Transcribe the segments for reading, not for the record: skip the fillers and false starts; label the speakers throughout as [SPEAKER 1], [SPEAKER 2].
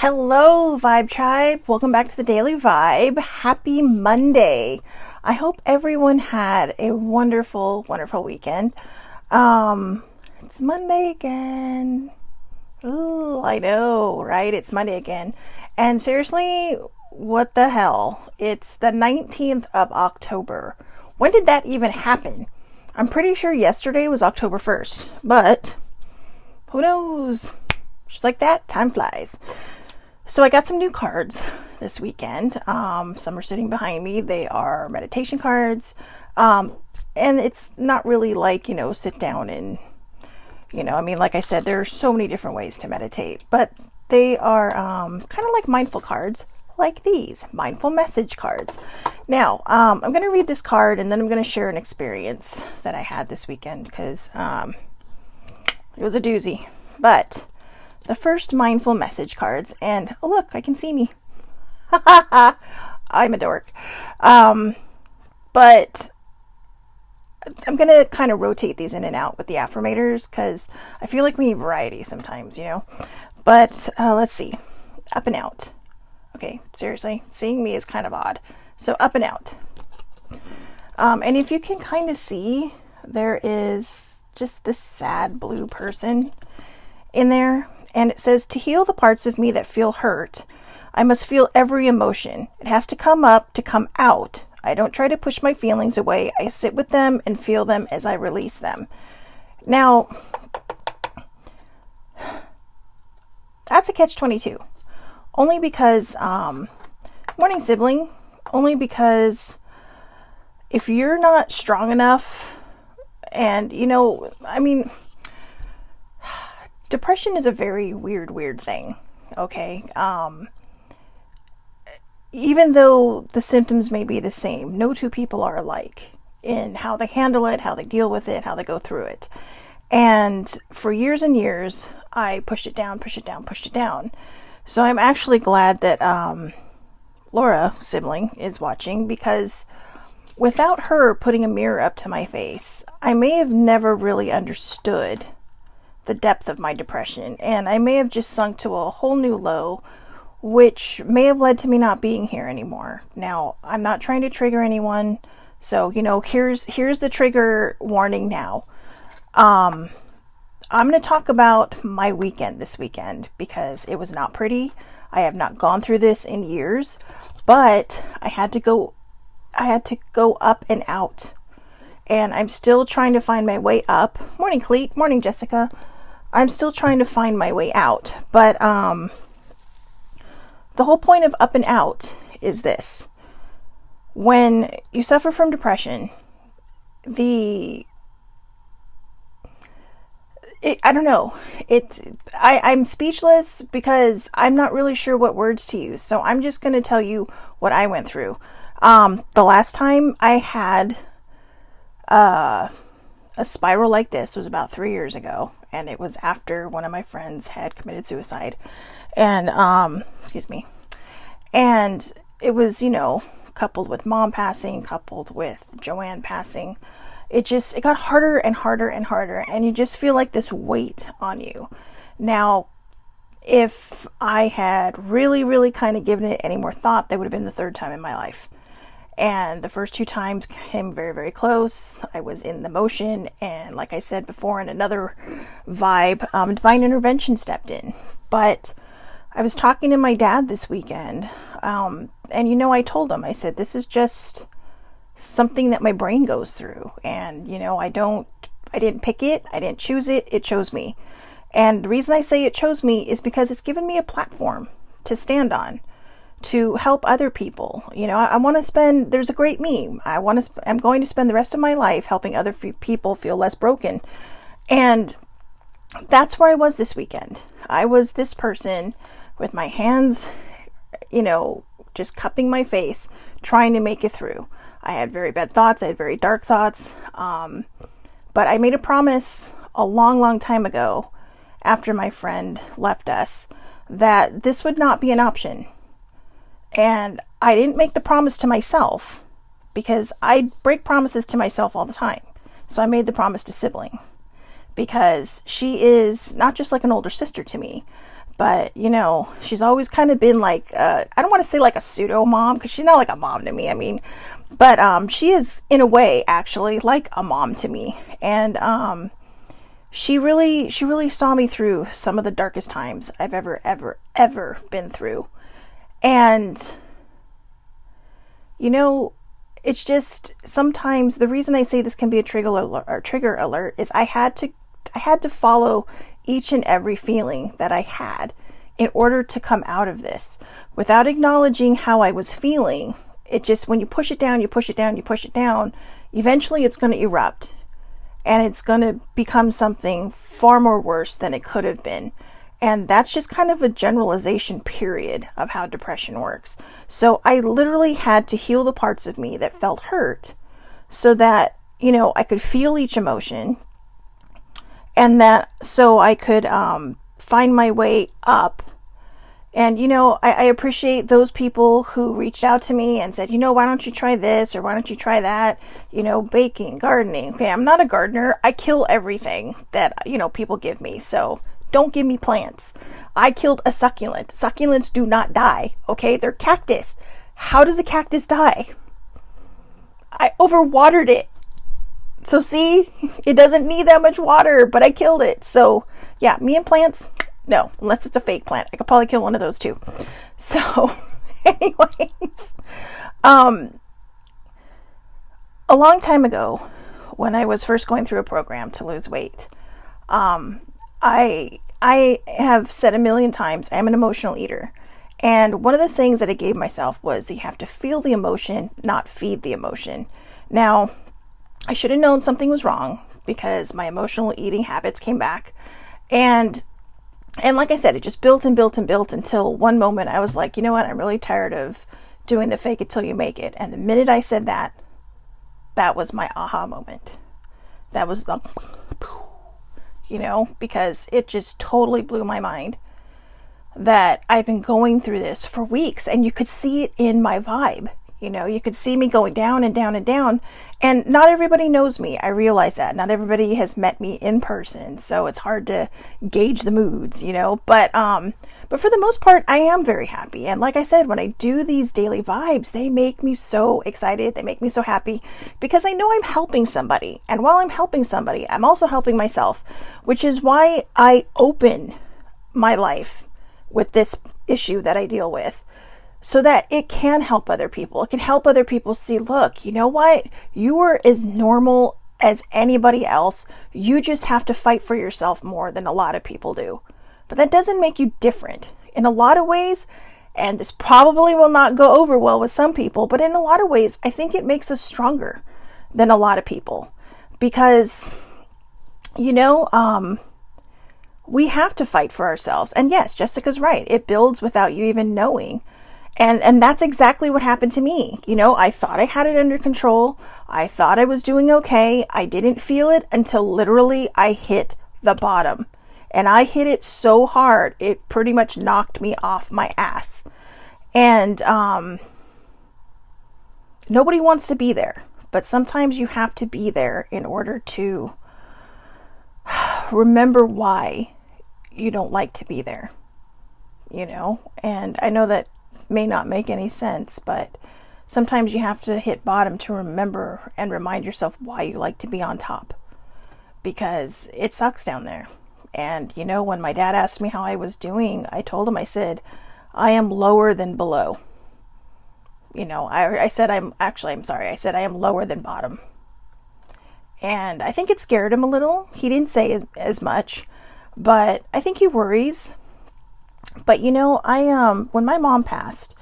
[SPEAKER 1] Hello, Vibe Tribe. Welcome back to the Daily Vibe. Happy Monday. I hope everyone had a wonderful, wonderful weekend. It's Monday again. Ooh, I know, right? It's Monday again. And seriously, what the hell? It's the 19th of October. When did that even happen? I'm pretty sure yesterday was October 1st, but who knows? Just like that, time flies. So I got some new cards this weekend. Some are sitting behind me. They are meditation cards. And it's not really like, sit down and, like I said, there are so many different ways to meditate, but they are kind of like mindful cards, like these mindful message cards. Now, I'm going to read this card and then I'm going to share an experience that I had this weekend because it was a doozy. But the first mindful message cards, and oh look, I can see me. I'm a dork. But I'm going to kind of rotate these in and out with the affirmators because I feel like we need variety sometimes, But let's see. Up and out. Okay, seriously, seeing me is kind of odd. So up and out. And if you can kind of see, there is just this sad blue person in there. And it says, to heal the parts of me that feel hurt, I must feel every emotion. It has to come up to come out. I don't try to push my feelings away. I sit with them and feel them as I release them. Now, that's a catch-22. Only because, morning sibling, only because if you're not strong enough, and, depression is a very weird thing, okay? Even though the symptoms may be the same, no two people are alike in how they handle it, how they deal with it, how they go through it. And for years and years, I pushed it down. So I'm actually glad that Laura, sibling, is watching, because without her putting a mirror up to my face, I may have never really understood the depth of my depression, and I may have just sunk to a whole new low, which may have led to me not being here anymore. Now, I'm not trying to trigger anyone, so here's the trigger warning now. I'm going to talk about my weekend this weekend because it was not pretty. I have not gone through this in years, but I had to go up and out, and I'm still trying to find my way up. Morning, Cleet. Morning, Jessica. I'm still trying to find my way out, but the whole point of up and out is this. When you suffer from depression, I don't know. I'm speechless because I'm not really sure what words to use, so I'm just going to tell you what I went through. The last time I had a spiral like this was about 3 years ago, and it was after one of my friends had committed suicide, and and it was coupled with mom passing, coupled with Joanne passing. It got harder and harder and harder, and you just feel like this weight on you. Now, if I had really kind of given it any more thought, that would have been the third time in my life. And the first two times came very, very close. I was in the motion, and like I said before in another vibe, divine intervention stepped in. But I was talking to my dad this weekend, and I told him, I said, this is just something that my brain goes through, and I didn't pick it, I didn't choose it, it chose me. And the reason I say it chose me is because it's given me a platform to stand on, to help other people. I want to spend, there's a great meme, I'm going to spend the rest of my life helping other people feel less broken. And that's where I was this weekend. I was this person with my hands, just cupping my face, trying to make it through. I had very bad thoughts, I had very dark thoughts, but I made a promise a long time ago, after my friend left us, that this would not be an option. And I didn't make the promise to myself, because I break promises to myself all the time. So I made the promise to sibling, because she is not just like an older sister to me, But, you know, she's always kind of been like, I don't want to say like a pseudo mom, because she's not like a mom to me. I mean, but she is in a way actually like a mom to me. And she really saw me through some of the darkest times I've ever been through. And, you know, it's just sometimes the reason I say this can be a trigger alert is I had to follow each and every feeling that I had in order to come out of this without acknowledging how I was feeling. It just, when you push it down, eventually it's going to erupt, and it's going to become something far more worse than it could have been. And that's just kind of a generalization period of how depression works. So I literally had to heal the parts of me that felt hurt so that, you know, I could feel each emotion, and that so I could find my way up. And, you know, I appreciate those people who reached out to me and said, you know, why don't you try this, or why don't you try that? You know, baking, gardening. Okay, I'm not a gardener. I kill everything that, you know, people give me. So don't give me plants. I killed a succulent. Succulents do not die. Okay, they're cactus. How does a cactus die? I overwatered it. So see, it doesn't need that much water, but I killed it. So yeah, me and plants, no, unless it's a fake plant. I could probably kill one of those too. So anyways, a long time ago, when I was first going through a program to lose weight, I have said a million times, I'm an emotional eater. And one of the things that I gave myself was you have to feel the emotion, not feed the emotion. Now, I should have known something was wrong because my emotional eating habits came back. And like I said, it just built and built and built until one moment I was like, you know what? I'm really tired of doing the fake it till you make it. And the minute I said that, that was my aha moment. That was the, you know, because it just totally blew my mind that I've been going through this for weeks, and you could see it in my vibe. You know, you could see me going down and down and down, and not everybody knows me. I realize that. Not everybody has met me in person, so it's hard to gauge the moods, you know, but for the most part, I am very happy. And like I said, when I do these daily vibes, they make me so excited. They make me so happy because I know I'm helping somebody. And while I'm helping somebody, I'm also helping myself, which is why I open my life with this issue that I deal with, so that it can help other people. It can help other people see, look, you know what? You are as normal as anybody else. You just have to fight for yourself more than a lot of people do. But that doesn't make you different. In a lot of ways, and this probably will not go over well with some people, but in a lot of ways, I think it makes us stronger than a lot of people. Because, you know, we have to fight for ourselves. And yes, Jessica's right. It builds without you even knowing. And that's exactly what happened to me. You know, I thought I had it under control. I thought I was doing okay. I didn't feel it until literally I hit the bottom. And I hit it so hard, it pretty much knocked me off my ass. And nobody wants to be there. But sometimes you have to be there in order to remember why you don't like to be there. You know, and I know that may not make any sense, but sometimes you have to hit bottom to remember and remind yourself why you like to be on top, because it sucks down there. And you know, when my dad asked me how I was doing, I told him, I said, I am lower than below. You know, I said I am lower than bottom. And I think it scared him a little. He didn't say as much, but I think he worries. But you know, when my mom passed,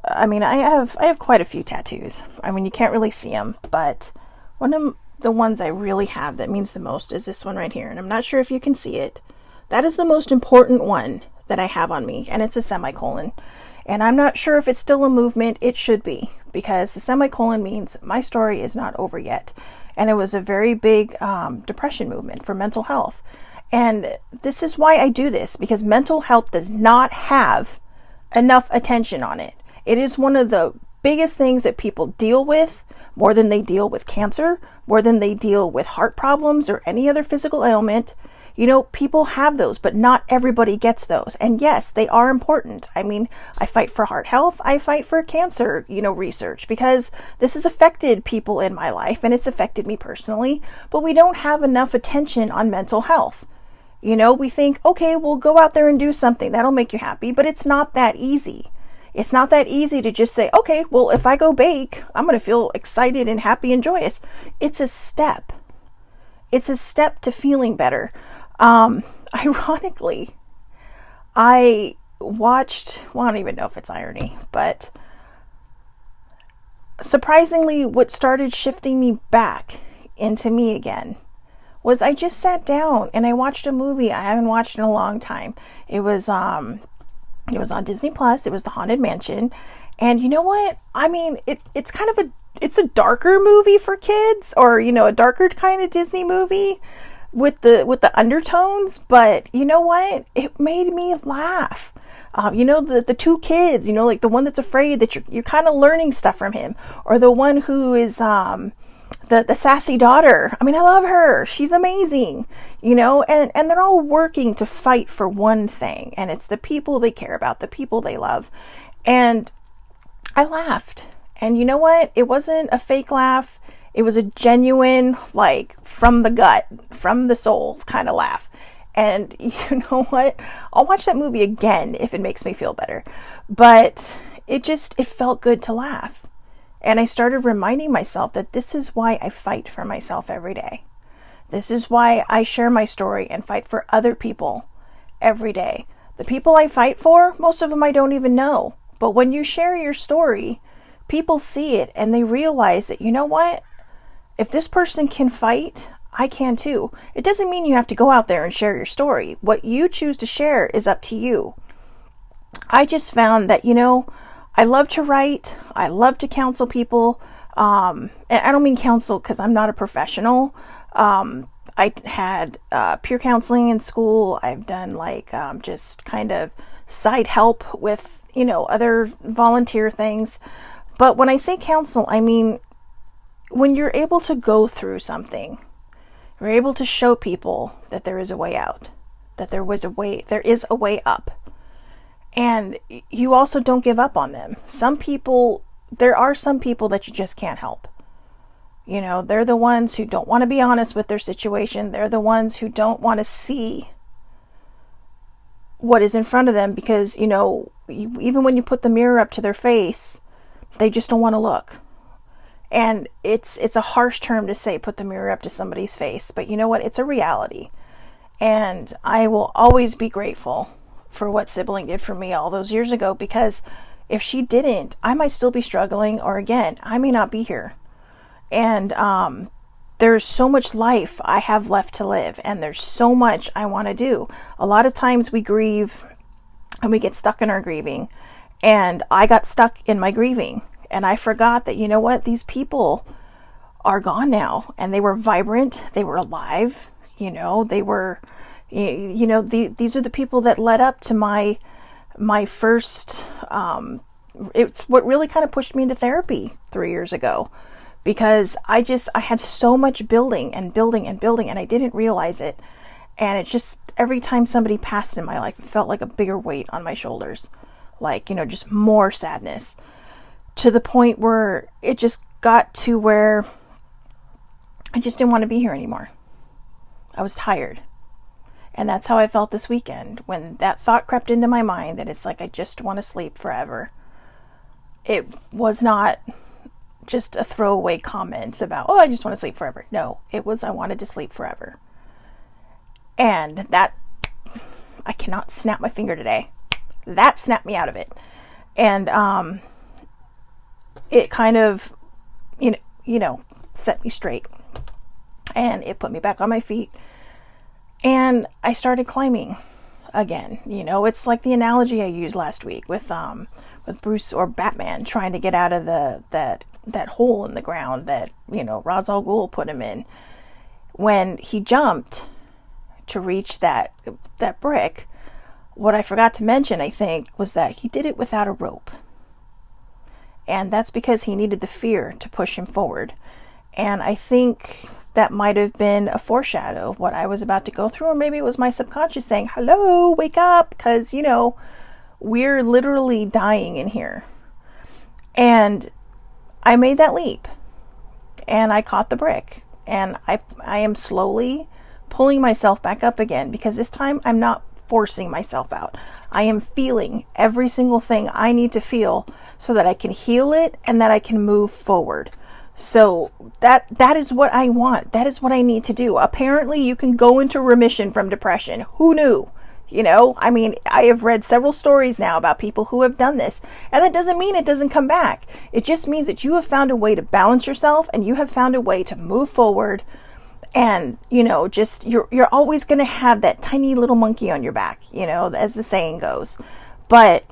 [SPEAKER 1] I mean, I have quite a few tattoos. I mean, you can't really see them, but one of the ones I really have that means the most is this one right here. And I'm not sure if you can see it. That is the most important one that I have on me, and it's a semicolon. And I'm not sure if it's still a movement. It should be, because the semicolon means my story is not over yet. And it was a very big depression movement for mental health. And this is why I do this, because mental health does not have enough attention on it. It is one of the biggest things that people deal with, more than they deal with cancer, more than they deal with heart problems or any other physical ailment. You know, people have those, but not everybody gets those. And yes, they are important. I mean, I fight for heart health. I fight for cancer, research, because this has affected people in my life and it's affected me personally, but we don't have enough attention on mental health. We think, okay, we'll go out there and do something that'll make you happy, but it's not that easy. It's not that easy to just say, okay, well, if I go bake, I'm going to feel excited and happy and joyous. It's a step. It's a step to feeling better. Ironically, I watched, well, I don't even know if it's irony, but surprisingly, what started shifting me back into me again was I just sat down and I watched a movie I haven't watched in a long time. It was on Disney Plus. It was The Haunted Mansion. And you know what? I mean, it's kind of it's a darker movie for kids, or, a darker kind of Disney movie with the undertones, but you know what? It made me laugh. The two kids, like the one that's afraid that you're kind of learning stuff from him, or the one who is the sassy daughter. I mean, I love her. She's amazing, and they're all working to fight for one thing, and it's the people they care about, the people they love. And I laughed. And you know what? It wasn't a fake laugh. It was a genuine, like, from the gut, from the soul kind of laugh. And you know what? I'll watch that movie again if it makes me feel better. But it felt good to laugh. And I started reminding myself that this is why I fight for myself every day. This is why I share my story and fight for other people every day. The people I fight for, most of them I don't even know. But when you share your story, people see it and they realize that, you know what? If this person can fight, I can too. It doesn't mean you have to go out there and share your story. What you choose to share is up to you. I just found that, I love to write. I love to counsel people. And I don't mean counsel because I'm not a professional. I had peer counseling in school. I've done just kind of side help with, other volunteer things. But when I say counsel, I mean, when you're able to go through something, you're able to show people that there is a way out, that there is a way up. And you also don't give up on them. There are some people that you just can't help. They're the ones who don't want to be honest with their situation. They're the ones who don't want to see what is in front of them because, even when you put the mirror up to their face, they just don't want to look. And it's a harsh term to say, put the mirror up to somebody's face. But you know what? It's a reality. And I will always be grateful for what Sibling did for me all those years ago, because if she didn't, I might still be struggling, or again, I may not be here. And there's so much life I have left to live, and there's so much I want to do. A lot of times we grieve and we get stuck in our grieving. And I got stuck in my grieving, and I forgot that, you know what, these people are gone now, and they were vibrant, they were alive, they were, these are the people that led up to my first, it's what really kind of pushed me into therapy 3 years ago, because I had so much building and building and building, and I didn't realize it. And it just, every time somebody passed in my life, it felt like a bigger weight on my shoulders. Just more sadness, to the point where it just got to where I just didn't want to be here anymore. I was tired. And that's how I felt this weekend, when that thought crept into my mind that it's like, I just want to sleep forever. It was not just a throwaway comment about, I just want to sleep forever. No, it was, I wanted to sleep forever. And that, I cannot snap my finger today. That snapped me out of it. And it kind of, set me straight. And it put me back on my feet. And I started climbing again. It's like the analogy I used last week with Bruce or Batman trying to get out of that hole in the ground that, Ra's al Ghul put him in. When he jumped to reach that brick, what I forgot to mention, I think, was that he did it without a rope. And that's because he needed the fear to push him forward. And I think that might have been a foreshadow of what I was about to go through, or maybe it was my subconscious saying, hello, wake up, because, we're literally dying in here. And I made that leap, and I caught the brick, and I am slowly pulling myself back up again, because this time I'm not forcing myself out. I am feeling every single thing I need to feel so that I can heal it and that I can move forward. So that is what I want. That is what I need to do. Apparently you can go into remission from depression. Who knew? I have read several stories now about people who have done this, and that doesn't mean it doesn't come back. It just means that you have found a way to balance yourself, and you have found a way to move forward. And, just you're always going to have that tiny little monkey on your back, as the saying goes. But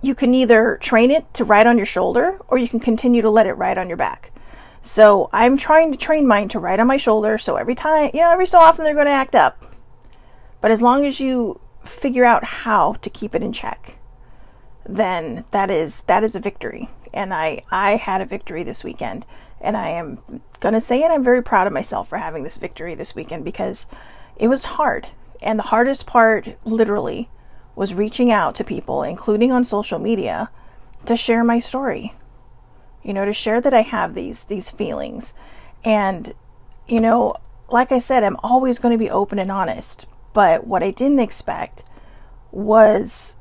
[SPEAKER 1] you can either train it to ride on your shoulder, or you can continue to let it ride on your back. So I'm trying to train mine to ride on my shoulder. So every time, every so often they're going to act up. But as long as you figure out how to keep it in check, then that is a victory. And I had a victory this weekend. And I am going to say it, I'm very proud of myself for having this victory this weekend, because it was hard. And the hardest part, literally, was reaching out to people, including on social media, to share my story. To share that I have these feelings. And, like I said, I'm always going to be open and honest. But what I didn't expect was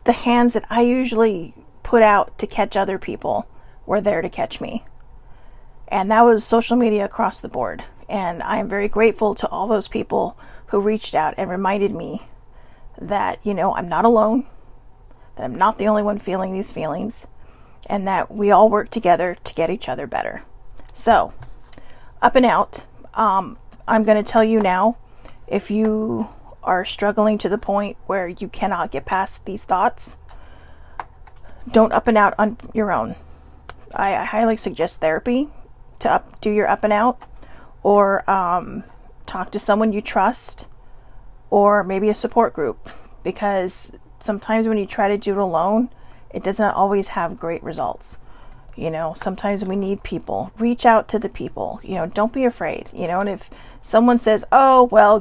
[SPEAKER 1] the hands that I usually put out to catch other people were there to catch me. And that was social media across the board. And I am very grateful to all those people who reached out and reminded me that, I'm not alone, that I'm not the only one feeling these feelings, and that we all work together to get each other better. So, up and out. I'm going to tell you now, if you are struggling to the point where you cannot get past these thoughts, don't up and out on your own. I highly suggest therapy to do your up and out, or talk to someone you trust, or maybe a support group, because sometimes when you try to do it alone, it doesn't always have great results. Sometimes we need people. Reach out to the people. Don't be afraid. And if someone says, oh, well,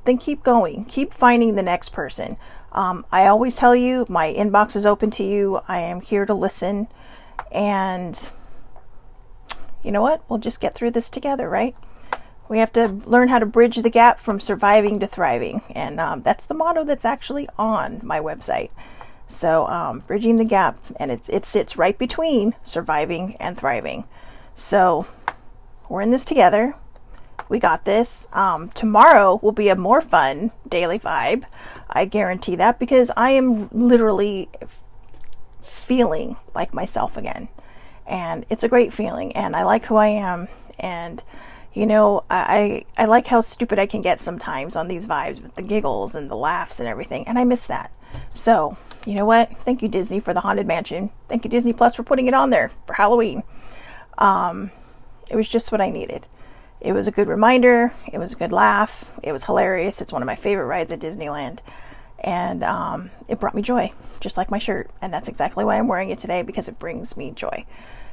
[SPEAKER 1] then keep going. Keep finding the next person. I always tell you, my inbox is open to you. I am here to listen. And you know what? We'll just get through this together, right? We have to learn how to bridge the gap from surviving to thriving. And that's the motto that's actually on my website. So bridging the gap, and it sits right between surviving and thriving. So we're in this together. We got this. Tomorrow will be a more fun daily vibe. I guarantee that, because I am literally feeling like myself again. And it's a great feeling, and I like who I am. And I like how stupid I can get sometimes on these vibes with the giggles and the laughs and everything. And I miss that. So, you know what? Thank you, Disney, for the Haunted Mansion. Thank you, Disney Plus, for putting it on there for Halloween. It was just what I needed. It was a good reminder. It was a good laugh. It was hilarious. It's one of my favorite rides at Disneyland. And it brought me joy, just like my shirt. And that's exactly why I'm wearing it today, because it brings me joy.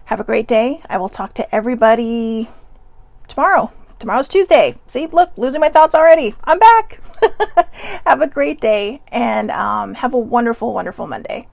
[SPEAKER 1] Have a great day. I will talk to everybody tomorrow. Tomorrow's Tuesday. See, look, losing my thoughts already. I'm back. Have a great day, and have a wonderful, wonderful Monday.